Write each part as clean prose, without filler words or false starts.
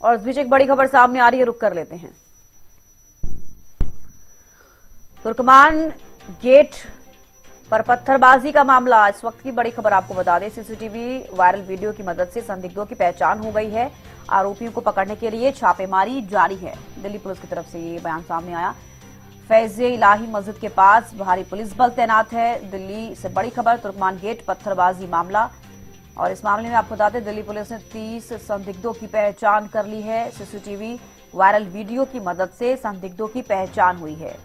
और इस बीच एक बड़ी खबर सामने आ रही है, रुक कर लेते हैं। तुर्कमान गेट पर पत्थरबाजी का मामला, इस वक्त की बड़ी खबर आपको बता दें। सीसीटीवी वायरल वीडियो की मदद से संदिग्धों की पहचान हो गई है। आरोपियों को पकड़ने के लिए छापेमारी जारी है। दिल्ली पुलिस की तरफ से ये बयान सामने आया। फैज़े इलाही मस्जिद के पास भारी पुलिस बल तैनात है। दिल्ली से बड़ी खबर, तुर्कमान गेट पत्थरबाजी मामला, और इस मामले में आपको बता दें दिल्ली पुलिस ने 30 संदिग्धों की पहचान कर ली है। सीसीटीवी वायरल वीडियो की मदद से संदिग्धों की पहचान हुई है।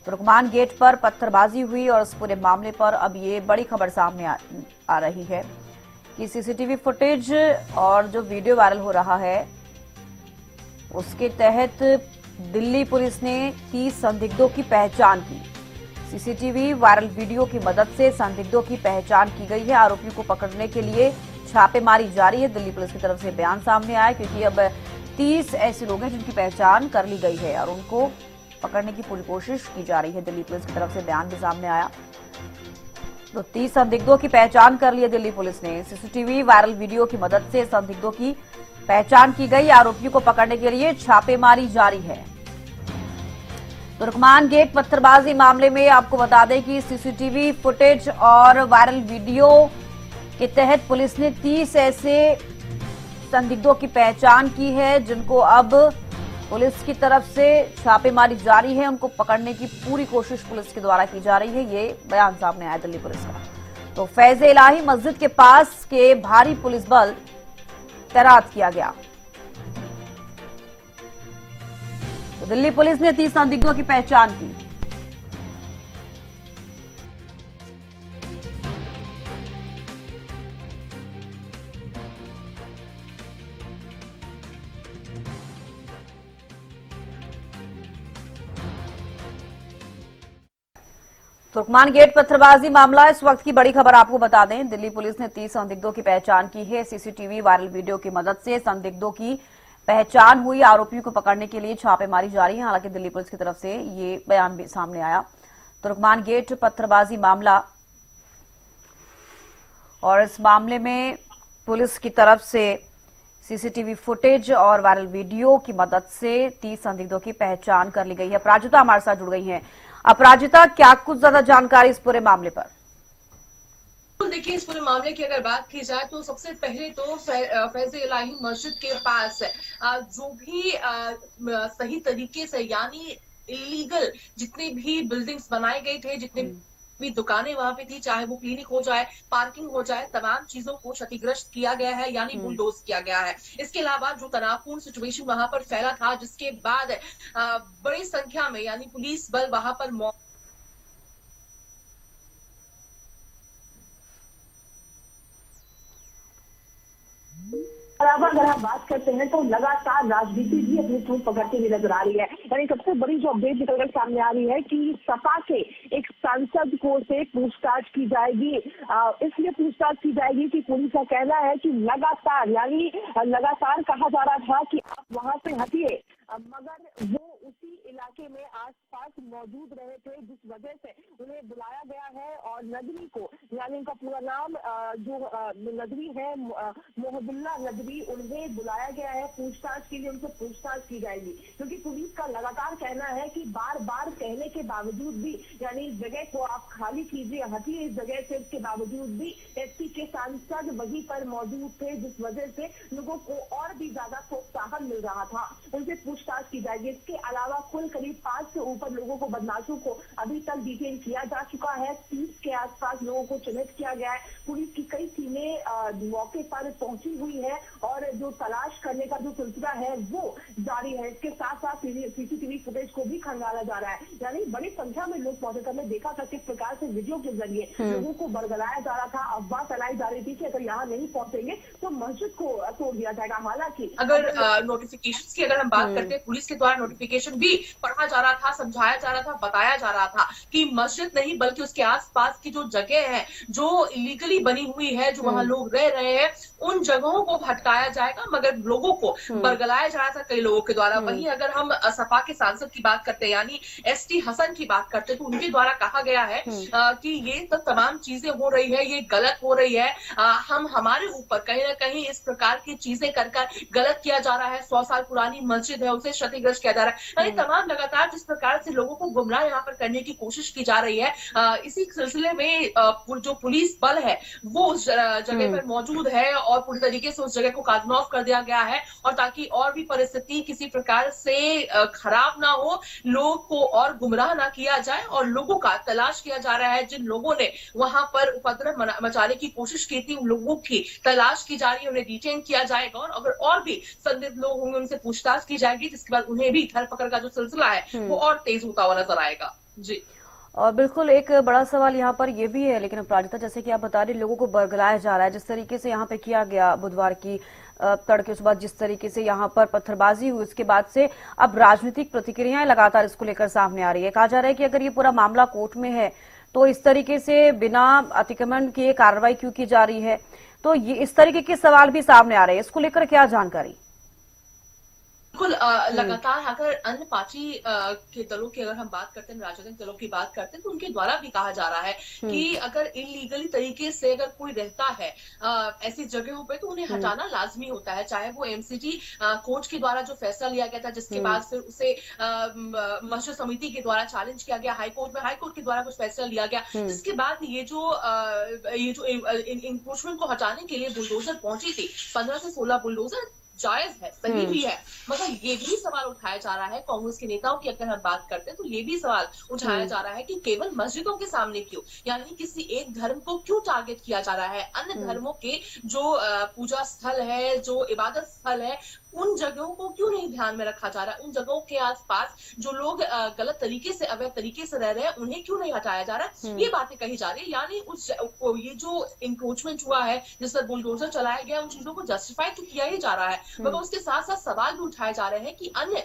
तुर्कमान गेट पर पत्थरबाजी हुई और इस पूरे मामले पर अब ये बड़ी खबर सामने आ रही है कि सीसीटीवी फुटेज और जो वीडियो वायरल हो रहा है उसके तहत दिल्ली पुलिस ने 30 संदिग्धों की पहचान की। सीसीटीवी वायरल वीडियो की मदद से संदिग्धों की पहचान की गई है। आरोपियों को पकड़ने के लिए छापेमारी जारी है। दिल्ली पुलिस की तरफ से बयान सामने आया क्योंकि अब 30 ऐसे लोग हैं जिनकी पहचान कर ली गई है और उनको पकड़ने की पूरी कोशिश की जा रही है। दिल्ली पुलिस की तरफ से बयान भी सामने आया। तो 30 संदिग्धों की पहचान कर ली है दिल्ली पुलिस ने। सीसीटीवी वायरल वीडियो की मदद से संदिग्धों की पहचान की गई। आरोपियों को पकड़ने के लिए छापेमारी जारी है। तुर्कमान गेट पत्थरबाजी मामले में आपको बता दें कि सीसीटीवी फुटेज और वायरल वीडियो के तहत पुलिस ने 30 ऐसे संदिग्धों की पहचान की है जिनको अब पुलिस की तरफ से छापेमारी जारी है। उनको पकड़ने की पूरी कोशिश पुलिस के द्वारा की जा रही है। ये बयान सामने आया दिल्ली पुलिस का। तो फैज़े इलाही मस्जिद के पास के भारी पुलिस बल तैनात किया गया। तो दिल्ली पुलिस ने 30 संदिग्धों की पहचान की। तुर्कमान गेट पत्थरबाजी मामला, इस वक्त की बड़ी खबर आपको बता दें। दिल्ली पुलिस ने 30 संदिग्धों की पहचान की है। सीसीटीवी वायरल वीडियो की मदद से संदिग्धों की पहचान हुई। आरोपियों को पकड़ने के लिए छापेमारी जारी है। हालांकि दिल्ली पुलिस की तरफ से ये बयान भी सामने आया। तुर्कमान गेट पत्थरबाजी मामला, और इस मामले में पुलिस की तरफ से सीसीटीवी फुटेज और वायरल वीडियो की मदद से 30 संदिग्धों की पहचान कर ली गई है। अपराजिता हमारे साथ जुड़ गई हैं। अपराजिता, क्या कुछ ज्यादा जानकारी इस पूरे मामले पर? देखिए, इस पूरे मामले की अगर बात की जाए तो सबसे पहले तो फैज़े इलाही मस्जिद के पास जो भी सही तरीके से यानी इलीगल जितने भी बिल्डिंग्स बनाए गए थे, जितने भी दुकानें वहां पे थी, चाहे वो क्लिनिक हो जाए, पार्किंग हो जाए, तमाम चीजों को क्षतिग्रस्त किया गया है यानी बुलडोज किया गया है। इसके अलावा जो तनावपूर्ण सिचुएशन वहां पर फैला था, जिसके बाद बड़ी संख्या में यानी पुलिस बल वहां पर अलावा अगर हम बात करते हैं तो लगातार राजनीति भी अपनी धूम पकड़ती हुई नजर आ रही है। यानी सबसे बड़ी जो अपडेट निकलकर सामने आ रही है कि सपा के एक सांसद को से पूछताछ की जाएगी। इसलिए पूछताछ की जाएगी कि पुलिस का कहना है कि लगातार कहा जा रहा था कि आप वहां से हटिए, मगर वो उसी इलाके में आसपास मौजूद रहे थे, जिस वजह से उन्हें बुलाया गया है। और नदवी को, यानी उनका पूरा नाम जो नदवी है, मोहब्बुल्लाह नदवी, उन्हें बुलाया गया है पूछताछ के लिए। उनसे पूछताछ की जाएगी क्योंकि पुलिस का लगातार कहना है कि बार बार कहने के बावजूद भी, यानी इस जगह को आप खाली कीजिए, हटिए इस जगह से, इसके बावजूद भी एसपी के सांसद वहीं पर मौजूद थे, जिस वजह से लोगों को और भी ज्यादा प्रोत्साहन मिल रहा था। उनसे पूछताछ की जाएगी। इसके अलावा कुल करीब 5 से ऊपर लोगों को, बदमाशों को अभी तक डिटेन किया जा चुका है। 30 के आसपास लोगों को चिन्हित किया गया है। पुलिस की कई टीमें मौके पर पहुंची हुई है और जो तलाश करने का जो सिलसिला है वो जारी है। इसके साथ साथ सीसीटीवी फुटेज को भी खंगाला जा रहा है। यानी बड़ी संख्या में लोग पहुंचे। हमने देखा था किस प्रकार से वीडियो के जरिए लोगों को बरगलाया जा रहा था, अफवाह फैलाई जा रही थी कि अगर यहाँ नहीं पहुंचेंगे तो मस्जिद को तोड़ दिया जाएगा। हालांकि अगर नोटिफिकेशन की अगर हम बात करते हैं, पुलिस के द्वारा नोटिफिकेशन भी पढ़ा जा रहा था, समझाया जा रहा था, बताया जा रहा था कि मस्जिद नहीं बल्कि उसके आसपास की जो जगह है जो इलीगली बनी हुई है, जो वहां लोग रह रहे हैं, उन जगहों को हटकाया जाएगा, मगर लोगों को बरगलाया जा रहा था कई लोगों के द्वारा। वहीं अगर हम सपा के सांसद की बात करते हैं यानी एसटी हसन की बात करते हैं तो उनके द्वारा कहा गया है कि ये तो तमाम चीजें हो रही है, ये गलत हो रही है, हम हमारे ऊपर कहीं ना कहीं इस प्रकार की चीजें कर गलत किया जा रहा है। 100 साल पुरानी मस्जिद है उसे क्षतिग्रस्त किया जा रहा है। यानी तमाम लगातार जिस प्रकार से लोगों को गुमराह यहाँ पर करने की कोशिश की जा रही है, इसी सिलसिले में जो पुलिस बल है वो उस जगह पर मौजूद है और पूरी तरीके से उस जगह को कार्डन ऑफ कर दिया गया है, और ताकि और भी परिस्थिति किसी प्रकार से खराब ना हो, लोग को और गुमराह ना किया जाए, और लोगों का तलाश किया जा रहा है। जिन लोगों ने वहां पर उपद्रव मचाने की कोशिश की थी उन लोगों की तलाश की जा रही है, उन्हें डिटेन किया जाएगा, और अगर और भी संदिग्ध लोग होंगे उनसे पूछताछ की जाएगी, जिसके बाद उन्हें भी धरपकड़ का जो सिलसिला है वो और तेज होता हुआ नजर आएगा। जी और बिल्कुल एक बड़ा सवाल यहाँ पर यह भी है, लेकिन अपराजिता जैसे कि आप बता रहे लोगों को बरगलाया जा रहा है, जिस तरीके से यहाँ पे किया गया बुधवार की तड़के उसके बाद जिस तरीके से यहाँ पर पत्थरबाजी हुई, उसके बाद से अब राजनीतिक प्रतिक्रियाएं लगातार इसको लेकर सामने आ रही है। कहा जा रहा है कि अगर ये पूरा मामला कोर्ट में है तो इस तरीके से बिना अतिक्रमण किए कार्रवाई क्यों की जा रही है, तो ये इस तरीके के सवाल भी सामने आ रहे हैं। इसको लेकर क्या जानकारी? बिल्कुल, लगातार अगर अन्य पार्टी के दलों की अगर हम बात करते हैं, राजनीतिक दलों की बात करते हैं, तो उनके द्वारा भी कहा जा रहा है कि अगर इलीगली तरीके से अगर कोई रहता है ऐसी जगहों पे तो उन्हें हटाना लाजमी होता है, चाहे वो एमसीडी कोर्ट के द्वारा जो फैसला लिया गया था, जिसके बाद फिर उसे मस्जिद समिति के द्वारा चैलेंज किया गया हाईकोर्ट में, हाईकोर्ट के द्वारा कुछ फैसला लिया गया, जिसके बाद ये जो इंक्रोचमेंट को हटाने के लिए बुलडोजर पहुंची थी, 15 से 16 बुलडोजर जायज है, सही भी है, मगर ये भी सवाल उठाया जा रहा है कांग्रेस के नेताओं की अगर हम बात करते हैं तो ये भी सवाल उठाया जा रहा है कि केवल मस्जिदों के सामने क्यों, यानी किसी एक धर्म को क्यों टारगेट किया जा रहा है, अन्य धर्मों के जो पूजा स्थल है, जो इबादत स्थल है, उन जगहों को क्यों नहीं ध्यान में रखा जा रहा है, उन जगहों के आसपास जो लोग गलत तरीके से अवैध तरीके से रह रहे हैं उन्हें क्यों नहीं हटाया जा रहा है, ये बातें कही जा रही है। यानी ये जो इंक्रोचमेंट हुआ है, जिस पर बुलडोजर चलाया गया, उन चीजों को जस्टिफाई तो किया ही जा रहा है, मगर उसके साथ साथ सवाल भी उठाए जा रहे हैं कि अन्य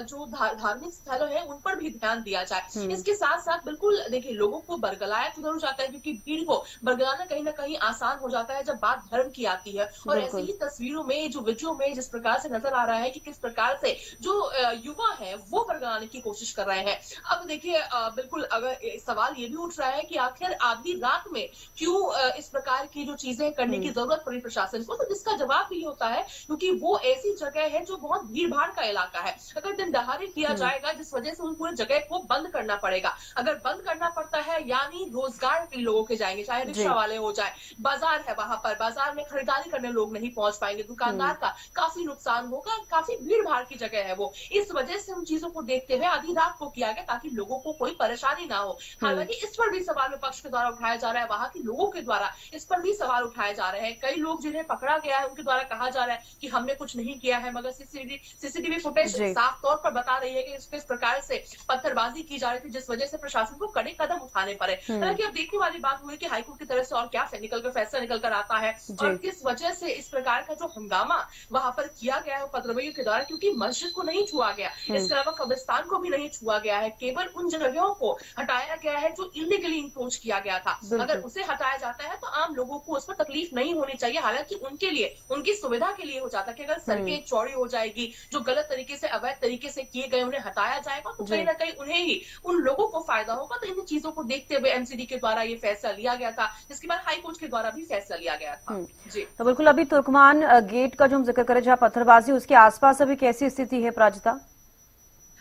जो धार्मिक स्थल है उन पर भी ध्यान दिया जाए। इसके साथ साथ बिल्कुल देखिए, लोगों को बरगलाया तो जरूर जाता है, क्योंकि भीड़ को बरगलाना कहीं ना कहीं आसान हो जाता है जब बात धर्म की आती है, और ऐसे ही तस्वीरों में, जो वीडियो में जिस प्रकार से नजर आ रहा है कि किस प्रकार से जो युवा है वो बरगलाने की कोशिश कर रहे हैं। अब देखिए, बिल्कुल अगर सवाल ये भी उठ रहा है कि आखिर आधी रात में क्यों इस प्रकार की जो चीजें करने की जरूरत पड़ी प्रशासन को, तो जिसका जवाब भी होता है क्योंकि वो ऐसी जगह है जो बहुत भीड़ भाड़ का इलाका है। अगर दिन दहाड़े किया जाएगा, जिस वजह से उन पूरे जगह को बंद करना पड़ेगा, अगर बंद करना पड़ता है यानी रोजगार के लोगों के जाएंगे, चाहे रिक्शा वाले हो जाए, बाजार है वहां पर, बाजार में खरीदारी करने लोग नहीं पहुंच पाएंगे, दुकानदार का काफी नुकसान होगा, काफी भीड़ भाड़ की जगह है वो। इस वजह से उन चीजों को देखते हुए आधी रात को किया गया ताकि लोगों को कोई परेशानी ना हो। हालांकि इस पर भी सवाल विपक्ष के द्वारा उठाया जा रहा है, वहां के लोगों के द्वारा इस पर भी सवाल उठाए जा रहे हैं। कई लोग जिन्हें पकड़ा गया है उनके द्वारा कहा जा रहा है कि हमने कुछ नहीं किया है, मगर सीसीटीवी फुटेज साफ तौर पर बता रही है कि किस प्रकार से पत्थरबाजी की जा रही थी, जिस वजह से प्रशासन को कड़े कदम उठाने पड़े। हालांकि अब देखने वाली बात हुई कि हाईकोर्ट की तरफ से और क्या फैसला निकल कर आता है, और किस वजह से इस प्रकार का जो हंगामा वहां पर किया गया है उपद्रवियों के द्वारा, क्योंकि मस्जिद को नहीं छुआ गया, इसके अलावा कब्रिस्तान को भी नहीं छुआ गया है, केवल उन जगहों को हटाया गया है जो इलीगली इंक्रोच किया गया था। अगर उसे हटाया जाता है तो आम लोगों को उस पर तकलीफ नहीं होनी चाहिए। हालांकि उनके लिए, उनकी सुविधा के लिए हो जाता है कि अगर सड़कें चौड़ी हो जाएगी, जो गलत तरीके से, अवैध तरीके से किए गए उन्हें हटाया जाएगा, तो कहीं ना कहीं उन्हें ही, उन लोगों को फायदा होगा। तो इन चीजों को देखते हुए एमसीडी के द्वारा ये फैसला लिया गया था, जिसके बाद हाईकोर्ट के द्वारा भी फैसला लिया गया था। जी तो बिल्कुल, अभी तुर्कमान गेट का जो हम जिक्र करें जहाँ पत्थरबाजी, उसके आसपास अभी कैसी स्थिति है प्राजिता?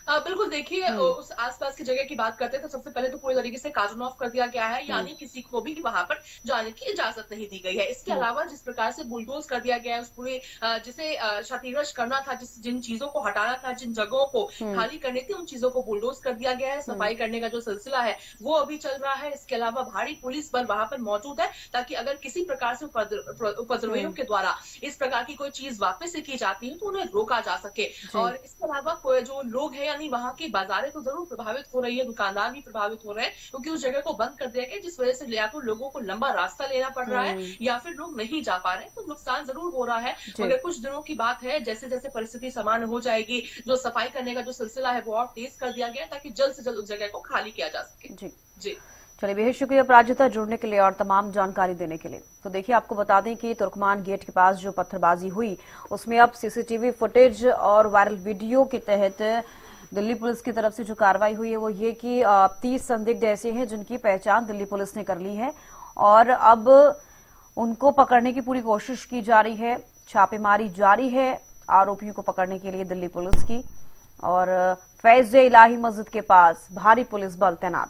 बिल्कुल, देखिए उस आसपास की जगह की बात करते हैं तो सबसे पहले तो पूरी तरीके से कार्डन ऑफ कर दिया गया है, यानी किसी को भी वहां पर जाने की इजाजत नहीं दी गई है। इसके अलावा जिस प्रकार से बुलडोज कर दिया गया है, उस पूरे जिसे क्षतिग्रस्त करना था, जिन चीजों को हटाना था, जिन जगहों को खाली करनी थी, उन चीजों को बुलडोज कर दिया गया है। सफाई करने का जो सिलसिला है वो अभी चल रहा है। इसके अलावा भारी पुलिस बल वहां पर मौजूद है, ताकि अगर किसी प्रकार से उपद्रवियों के द्वारा इस प्रकार की कोई चीज वापस से की जाती है तो उन्हें रोका जा सके। और इसके अलावा कोई जो लोग हैं, यानी वहां की बाजारें तो जरूर प्रभावित हो रही है, दुकानदार भी प्रभावित हो रहे हैं, क्योंकि उस जगह को बंद कर दिया गया, जिस वजह से या तो लोगों को लंबा रास्ता लेना पड़ रहा है या फिर लोग नहीं जा पा रहे हैं, तो नुकसान जरूर हो रहा है। मगर कुछ दिनों की बात है, जैसे जैसे परिस्थिति सामान्य हो जाएगी, जो सफाई करने का जो सिलसिला है वो और तेज कर दिया गया, ताकि जल्द से जल्द उस जगह को खाली किया जा सके। जी चलिए, बेहद शुक्रिया प्राजक्ता जुड़ने के लिए और तमाम जानकारी देने के लिए। तो देखिए, आपको बता दें कि तुर्कमान गेट के पास जो पत्थरबाजी हुई उसमें अब सीसीटीवी फुटेज और वायरल वीडियो के तहत दिल्ली पुलिस की तरफ से जो कार्रवाई हुई है वो ये कि 30 संदिग्ध ऐसे हैं जिनकी पहचान दिल्ली पुलिस ने कर ली है और अब उनको पकड़ने की पूरी कोशिश की जा रही है। छापेमारी जारी है आरोपियों को पकड़ने के लिए दिल्ली पुलिस की, और फैज़-ए-इलाही मस्जिद के पास भारी पुलिस बल तैनात।